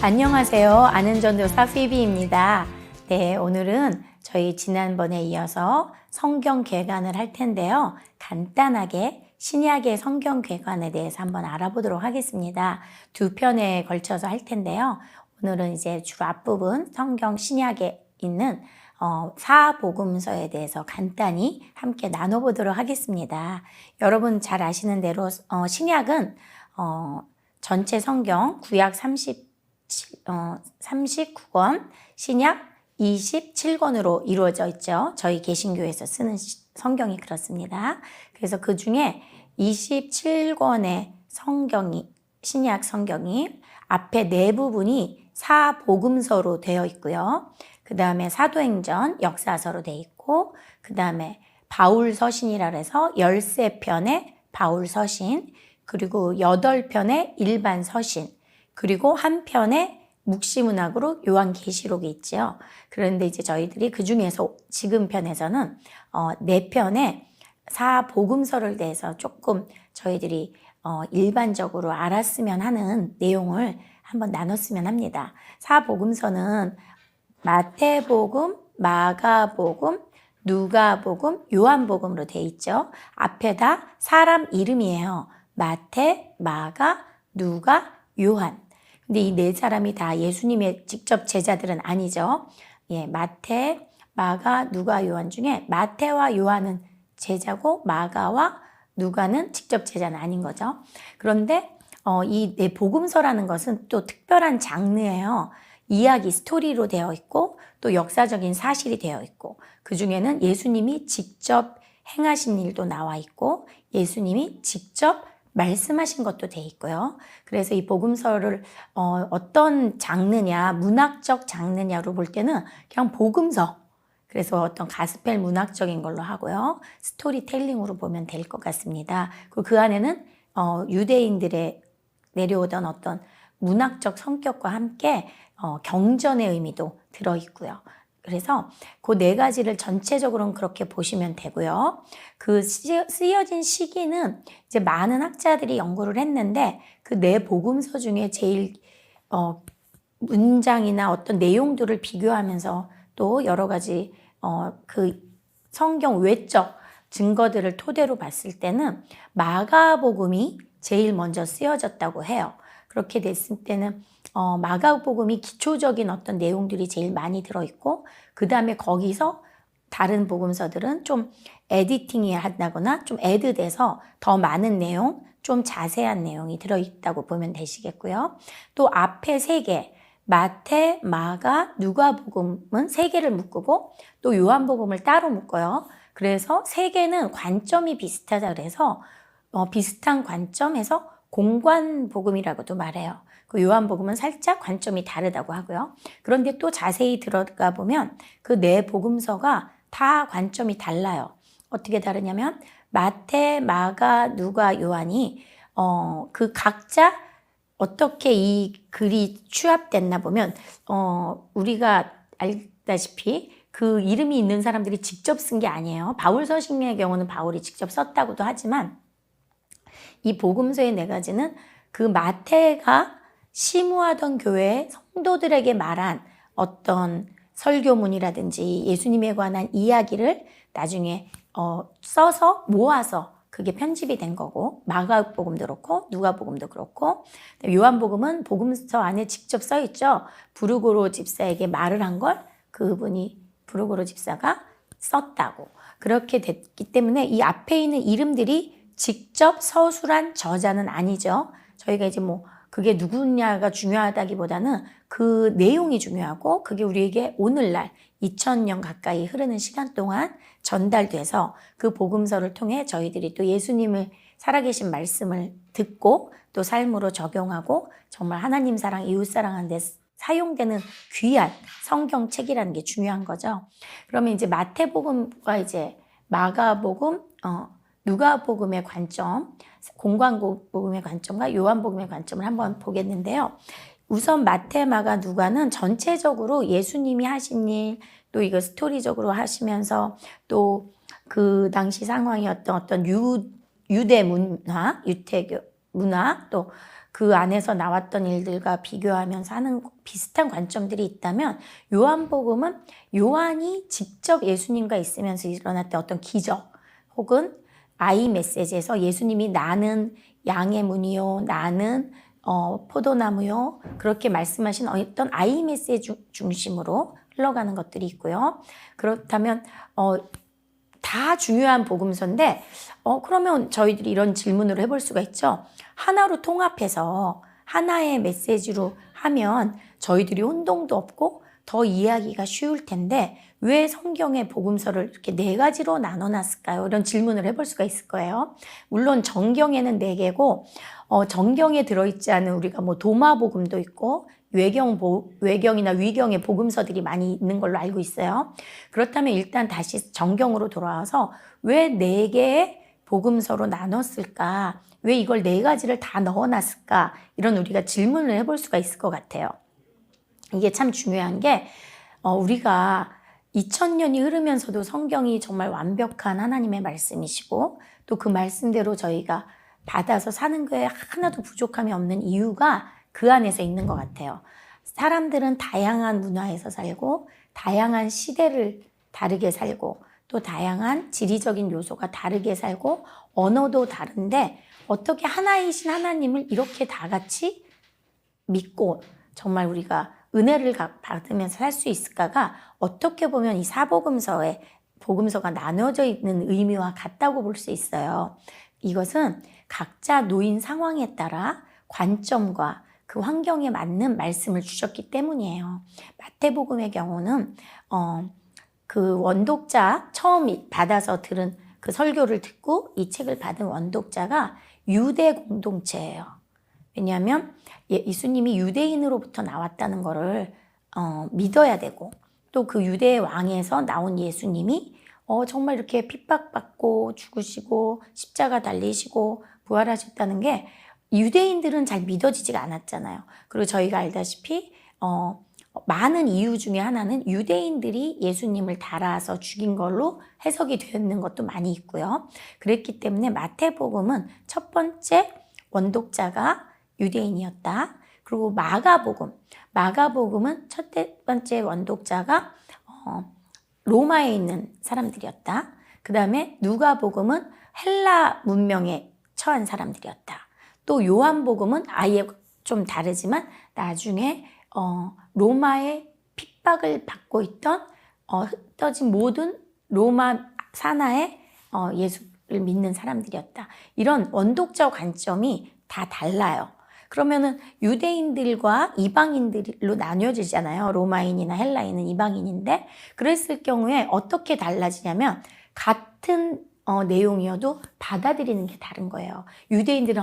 안녕하세요. 아는 전도사 피비입니다. 네, 오늘은 저희 지난번에 이어서 성경 개관을 할 텐데요. 간단하게 신약의 성경 개관에 대해서 한번 알아보도록 하겠습니다. 두 편에 걸쳐서 할 텐데요. 오늘은 이제 주로 앞부분 성경 신약에 있는 사복음서에 대해서 간단히 함께 나눠보도록 하겠습니다. 여러분 잘 아시는 대로 신약은 전체 성경 구약 39권, 신약 27권으로 이루어져 있죠. 저희 개신교에서 쓰는 성경이 그렇습니다. 그래서 그 중에 27권의 신약 성경이 앞에 네 부분이 사복음서로 되어 있고요. 그 다음에 사도행전, 역사서로 되어 있고, 그 다음에 바울서신이라 해서 13편의 바울서신, 그리고 8편의 일반 서신, 그리고 한 편의 묵시문학으로 요한계시록이 있죠. 그런데 이제 저희들이 그 중에서 지금 편에서는 4편의 사복음서를 대해서 조금 저희들이 일반적으로 알았으면 하는 내용을 한번 나눴으면 합니다. 사복음서는 마태복음, 마가복음, 누가복음, 요한복음으로 되어 있죠. 앞에 다 사람 이름이에요. 마태, 마가, 누가, 요한. 근데 이 네 사람이 다 예수님의 직접 제자들은 아니죠. 예, 마태, 마가, 누가, 요한 중에 마태와 요한은 제자고 마가와 누가는 직접 제자는 아닌 거죠. 그런데 이 네 복음서라는 것은 또 특별한 장르예요. 이야기, 스토리로 되어 있고 또 역사적인 사실이 되어 있고 그 중에는 예수님이 직접 행하신 일도 나와 있고 예수님이 직접 말씀하신 것도 돼 있고요. 그래서 이 복음서를 어떤 장르냐, 문학적 장르냐로 볼 때는 그냥 복음서. 그래서 어떤 가스펠 문학적인 걸로 하고요. 스토리텔링으로 보면 될 것 같습니다. 그리고 그 안에는 유대인들의 내려오던 어떤 문학적 성격과 함께 경전의 의미도 들어있고요. 그래서 그 네 가지를 전체적으로는 그렇게 보시면 되고요. 그 쓰여진 시기는 이제 많은 학자들이 연구를 했는데 그 네 복음서 중에 제일 문장이나 어떤 내용들을 비교하면서 또 여러 가지 그 성경 외적 증거들을 토대로 봤을 때는 마가복음이 제일 먼저 쓰여졌다고 해요. 그렇게 됐을 때는 마가복음이 기초적인 어떤 내용들이 제일 많이 들어있고 그 다음에 거기서 다른 복음서들은 좀 에디팅이 한다거나 좀 애드돼서 더 많은 내용, 좀 자세한 내용이 들어있다고 보면 되시겠고요. 또 앞에 세 개, 마태, 마가, 누가복음은 세 개를 묶고 또 요한복음을 따로 묶어요. 그래서 세 개는 관점이 비슷하다 그래서 비슷한 관점에서 공관복음이라고도 말해요. 그 요한복음은 살짝 관점이 다르다고 하고요. 그런데 또 자세히 들어가 보면 그 네 복음서가 다 관점이 달라요. 어떻게 다르냐면 마태, 마가, 누가, 요한이 그 각자 어떻게 이 글이 취합됐나 보면 우리가 알다시피 그 이름이 있는 사람들이 직접 쓴 게 아니에요. 바울서신의 경우는 바울이 직접 썼다고도 하지만 이 복음서의 네 가지는 그 마태가 심우하던 교회의 성도들에게 말한 어떤 설교문이라든지 예수님에 관한 이야기를 나중에 써서 모아서 그게 편집이 된 거고 마가복음도 그렇고 누가복음도 그렇고 요한복음은 복음서 안에 직접 써 있죠. 부르고로 집사에게 말을 한 걸 그분이 부르고로 집사가 썼다고 그렇게 됐기 때문에 이 앞에 있는 이름들이 직접 서술한 저자는 아니죠. 저희가 이제 그게 누구냐가 중요하다기보다는 그 내용이 중요하고 그게 우리에게 오늘날 2000년 가까이 흐르는 시간 동안 전달돼서 그 복음서를 통해 저희들이 또 예수님을 살아계신 말씀을 듣고 또 삶으로 적용하고 정말 하나님 사랑, 이웃 사랑하는 데 사용되는 귀한 성경책이라는 게 중요한 거죠. 그러면 이제 마태복음과 이제 마가복음, 누가복음의 관점, 공관복음의 관점과 요한복음의 관점을 한번 보겠는데요. 우선 마태, 마가, 누가는 전체적으로 예수님이 하신 일, 또 이거 스토리적으로 하시면서 또 그 당시 상황이었던 어떤 유대 문화, 유태교, 문화 또 그 안에서 나왔던 일들과 비교하면서 하는 비슷한 관점들이 있다면 요한복음은 요한이 직접 예수님과 있으면서 일어났던 어떤 기적 혹은 아이 메시지에서 예수님이 나는 양의 문이요 나는 포도나무요 그렇게 말씀하신 어떤 아이 메시지 중심으로 흘러가는 것들이 있고요. 그렇다면 다 중요한 복음서인데 그러면 저희들이 이런 질문을 해볼 수가 있죠. 하나로 통합해서 하나의 메시지로 하면 저희들이 혼동도 없고 더 이해하기가 쉬울 텐데 왜 성경의 복음서를 이렇게 4가지로 나눠놨을까요? 이런 질문을 해볼 수가 있을 거예요. 물론 정경에는 4개고 정경에 들어있지 않은 우리가 뭐 도마복음도 있고 외경이나 위경의 복음서들이 많이 있는 걸로 알고 있어요. 그렇다면 일단 다시 정경으로 돌아와서 왜 4개의 복음서로 나눴을까? 왜 이걸 4가지를 다 넣어놨을까? 이런 우리가 질문을 해볼 수가 있을 것 같아요. 이게 참 중요한 게 우리가 2000년이 흐르면서도 성경이 정말 완벽한 하나님의 말씀이시고 또 그 말씀대로 저희가 받아서 사는 거에 하나도 부족함이 없는 이유가 그 안에서 있는 것 같아요. 사람들은 다양한 문화에서 살고 다양한 시대를 다르게 살고 또 다양한 지리적인 요소가 다르게 살고 언어도 다른데 어떻게 하나이신 하나님을 이렇게 다 같이 믿고 정말 우리가 은혜를 받으면서 살 수 있을까가 어떻게 보면 이 사복음서에 복음서가 나눠져 있는 의미와 같다고 볼 수 있어요. 이것은 각자 놓인 상황에 따라 관점과 그 환경에 맞는 말씀을 주셨기 때문이에요. 마태복음의 경우는 그 원독자 처음 받아서 들은 그 설교를 듣고 이 책을 받은 원독자가 유대 공동체예요. 왜냐하면 예수님이 유대인으로부터 나왔다는 것을 믿어야 되고 또 그 유대 왕에서 나온 예수님이 정말 이렇게 핍박받고 죽으시고 십자가 달리시고 부활하셨다는 게 유대인들은 잘 믿어지지가 않았잖아요. 그리고 저희가 알다시피 많은 이유 중에 하나는 유대인들이 예수님을 달아서 죽인 걸로 해석이 되는 것도 많이 있고요. 그랬기 때문에 마태복음은 첫 번째 원독자가 유대인이었다. 그리고 마가복음은 첫 번째 원독자가 로마에 있는 사람들이었다. 그 다음에 누가복음은 헬라 문명에 처한 사람들이었다. 또 요한복음은 아예 좀 다르지만 나중에 로마의 핍박을 받고 있던 흩어진 모든 로마 산하에 예수를 믿는 사람들이었다. 이런 원독자 관점이 다 달라요. 그러면은 유대인들과 이방인들로 나뉘어지잖아요. 로마인이나 헬라인은 이방인인데 그랬을 경우에 어떻게 달라지냐면 같은 내용이어도 받아들이는 게 다른 거예요. 유대인들은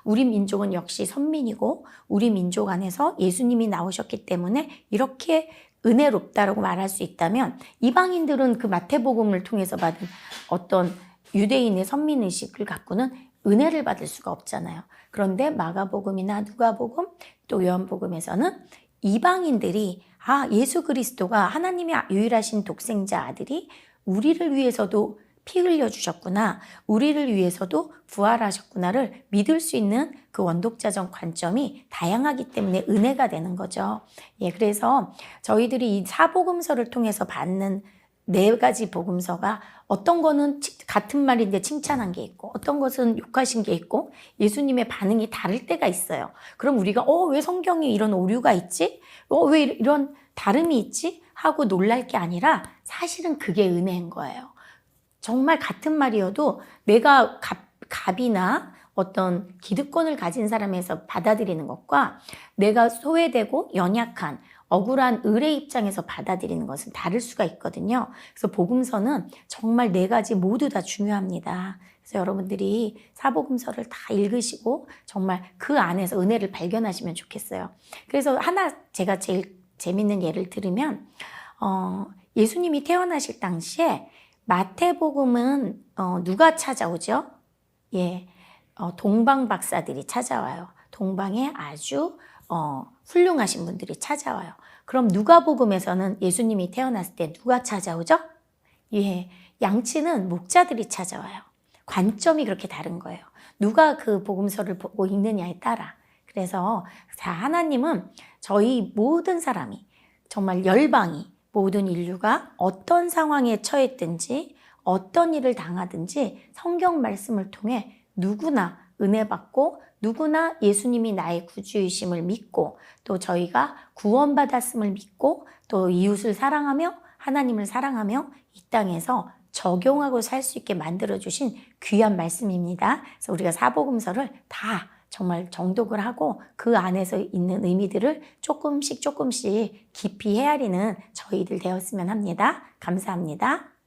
우리 민족은 역시 선민이고 우리 민족 안에서 예수님이 나오셨기 때문에 이렇게 은혜롭다라고 말할 수 있다면 이방인들은 그 마태복음을 통해서 받은 어떤 유대인의 선민의식을 갖고는 은혜를 받을 수가 없잖아요. 그런데 마가복음이나 누가복음 또 요한복음에서는 이방인들이 예수 그리스도가 하나님의 유일하신 독생자 아들이 우리를 위해서도 피 흘려주셨구나, 우리를 위해서도 부활하셨구나를 믿을 수 있는 그 원독자적 관점이 다양하기 때문에 은혜가 되는 거죠. 그래서 저희들이 이 사복음서를 통해서 받는 4가지 복음서가 어떤 거는 같은 말인데 칭찬한 게 있고 어떤 것은 욕하신 게 있고 예수님의 반응이 다를 때가 있어요. 그럼 우리가 왜 성경에 이런 오류가 있지? 왜 이런 다름이 있지? 하고 놀랄 게 아니라 사실은 그게 은혜인 거예요. 정말 같은 말이어도 내가 갑이나 어떤 기득권을 가진 사람에서 받아들이는 것과 내가 소외되고 연약한 억울한 을의 입장에서 받아들이는 것은 다를 수가 있거든요. 그래서 복음서는 정말 4가지 모두 다 중요합니다. 그래서 여러분들이 사복음서를 다 읽으시고 정말 그 안에서 은혜를 발견하시면 좋겠어요. 그래서 하나 제가 제일 재밌는 예를 들으면 예수님이 태어나실 당시에 마태복음은 누가 찾아오죠? 동방 박사들이 찾아와요. 동방에 아주 훌륭하신 분들이 찾아와요. 그럼 누가복음에서는 예수님이 태어났을 때 누가 찾아오죠? 양치는 목자들이 찾아와요. 관점이 그렇게 다른 거예요. 누가 그 복음서를 보고 읽느냐에 따라. 그래서 하나님은 저희 모든 사람이, 정말 열방이, 모든 인류가 어떤 상황에 처했든지 어떤 일을 당하든지 성경 말씀을 통해 누구나 은혜 받고 누구나 예수님이 나의 구주이심을 믿고 또 저희가 구원받았음을 믿고 또 이웃을 사랑하며 하나님을 사랑하며 이 땅에서 적용하고 살 수 있게 만들어주신 귀한 말씀입니다. 그래서 우리가 사복음서를 다 정말 정독을 하고 그 안에서 있는 의미들을 조금씩 깊이 헤아리는 저희들 되었으면 합니다. 감사합니다.